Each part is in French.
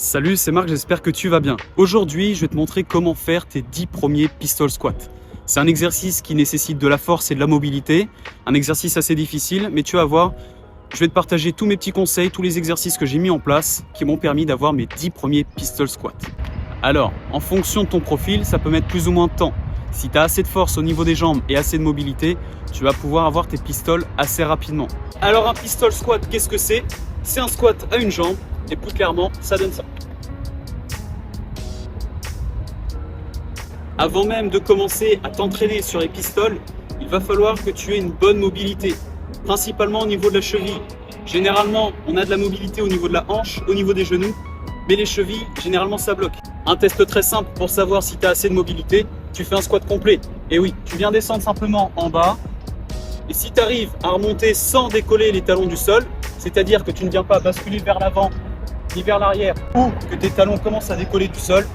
Salut, c'est Marc, j'espère que tu vas bien. Aujourd'hui, je vais te montrer comment faire tes 10 premiers pistol squats. C'est un exercice qui nécessite de la force et de la mobilité, un exercice assez difficile, mais tu vas voir, je vais te partager tous mes petits conseils, tous les exercices que j'ai mis en place qui m'ont permis d'avoir mes 10 premiers pistol squats. Alors, en fonction de ton profil, ça peut mettre plus ou moins de temps. Si tu as assez de force au niveau des jambes et assez de mobilité, tu vas pouvoir avoir tes pistoles assez rapidement. Alors un pistol squat, qu'est-ce que c'est? C'est un squat à une jambe. Et plus clairement, ça donne ça. Avant même de commencer à t'entraîner sur les pistoles, il va falloir que tu aies une bonne mobilité, principalement au niveau de la cheville. Généralement, on a de la mobilité au niveau de la hanche, au niveau des genoux, mais les chevilles, généralement, ça bloque. Un test très simple pour savoir si tu as assez de mobilité, tu fais un squat complet. Et oui, tu viens descendre simplement en bas. Et si tu arrives à remonter sans décoller les talons du sol, c'est-à-dire que tu ne viens pas basculer vers l'avant ni vers l'arrière ou que tes talons commencent à décoller du sol,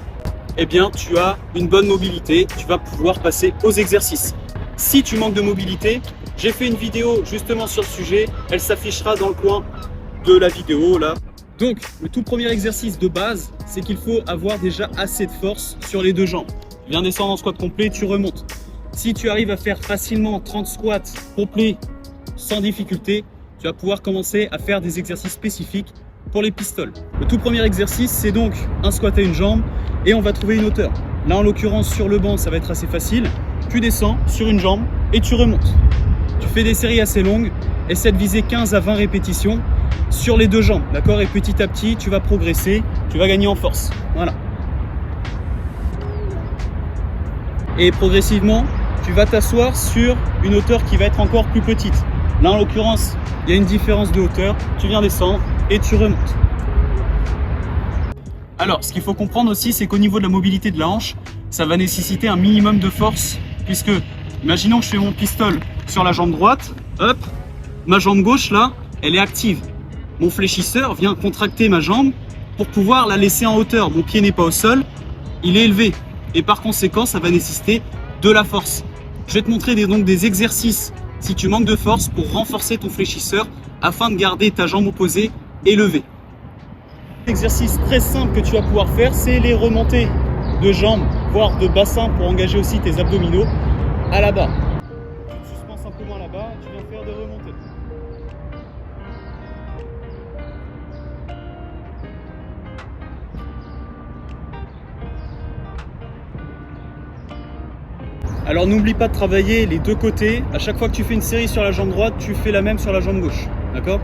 eh bien tu as une bonne mobilité, tu vas pouvoir passer aux exercices. Si tu manques de mobilité, j'ai fait une vidéo justement sur le sujet, elle s'affichera dans le coin de la vidéo là. Donc le tout premier exercice de base, c'est qu'il faut avoir déjà assez de force sur les deux jambes. Tu viens descendre en squat complet, tu remontes. Si tu arrives à faire facilement 30 squats complets sans difficulté, tu vas pouvoir commencer à faire des exercices spécifiques pour les pistoles. Le tout premier exercice, c'est donc un squat à une jambe et on va trouver une hauteur. Là, en l'occurrence, sur le banc, ça va être assez facile. Tu descends sur une jambe et tu remontes. Tu fais des séries assez longues. Essaie de viser 15 à 20 répétitions sur les deux jambes, d'accord? Et petit à petit, tu vas progresser, tu vas gagner en force. Voilà. Et progressivement, tu vas t'asseoir sur une hauteur qui va être encore plus petite. Là, en l'occurrence, il y a une différence de hauteur. Tu viens descendre et tu remontes. Alors, ce qu'il faut comprendre aussi, c'est qu'au niveau de la mobilité de la hanche, ça va nécessiter un minimum de force, puisque, imaginons que je fais mon pistol sur la jambe droite, hop, ma jambe gauche, là, elle est active. Mon fléchisseur vient contracter ma jambe pour pouvoir la laisser en hauteur. Mon pied n'est pas au sol, il est élevé. Et par conséquent, ça va nécessiter de la force. Je vais te montrer donc des exercices si tu manques de force pour renforcer ton fléchisseur afin de garder ta jambe opposée élevée. L'exercice très simple que tu vas pouvoir faire, c'est les remontées de jambes, voire de bassin pour engager aussi tes abdominaux à la barre. Tu te suspends simplement à la barre et tu viens faire des remontées. Alors n'oublie pas de travailler les deux côtés. À chaque fois que tu fais une série sur la jambe droite, tu fais la même sur la jambe gauche. D'accord?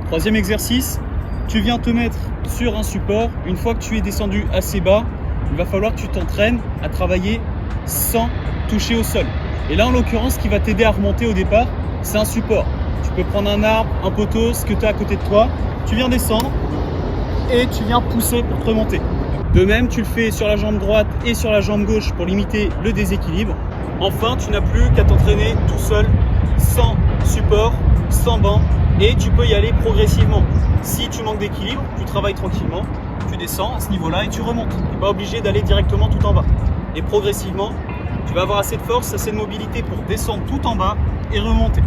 Troisième exercice, tu viens te mettre sur un support. Une fois que tu es descendu assez bas, il va falloir que tu t'entraînes à travailler sans toucher au sol. Et là, en l'occurrence, ce qui va t'aider à remonter au départ, c'est un support. Tu peux prendre un arbre, un poteau, ce que tu as à côté de toi. Tu viens descendre et tu viens pousser pour te remonter. De même, tu le fais sur la jambe droite et sur la jambe gauche pour limiter le déséquilibre. Enfin, tu n'as plus qu'à t'entraîner tout seul, sans support, sans banc, et tu peux y aller progressivement. Si tu manques d'équilibre, tu travailles tranquillement, tu descends à ce niveau-là et tu remontes. Tu n'es pas obligé d'aller directement tout en bas. Et progressivement, tu vas avoir assez de force, assez de mobilité pour descendre tout en bas et remonter.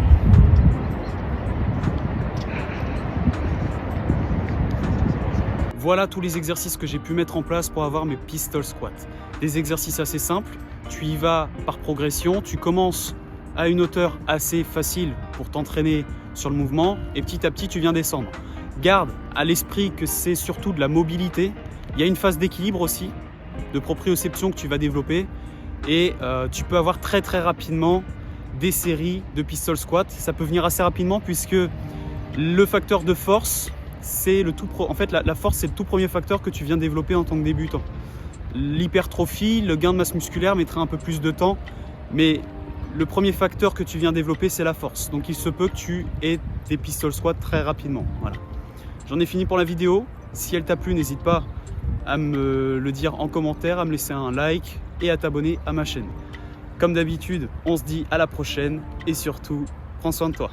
Voilà tous les exercices que j'ai pu mettre en place pour avoir mes pistol squats. Des exercices assez simples, tu y vas par progression, tu commences à une hauteur assez facile pour t'entraîner sur le mouvement et petit à petit tu viens descendre. Garde à l'esprit que c'est surtout de la mobilité, il y a une phase d'équilibre aussi, de proprioception que tu vas développer et tu peux avoir très rapidement des séries de pistol squat. Ça peut venir assez rapidement puisque le facteur de force, c'est la force, c'est le tout premier facteur que tu viens développer en tant que débutant. L'hypertrophie, le gain de masse musculaire mettra un peu plus de temps, mais le premier facteur que tu viens développer, c'est la force. Donc il se peut que tu aies des pistol squats très rapidement. Voilà. J'en ai fini pour la vidéo. Si elle t'a plu, n'hésite pas à me le dire en commentaire, à me laisser un like et à t'abonner à ma chaîne. Comme d'habitude, on se dit à la prochaine et surtout, prends soin de toi.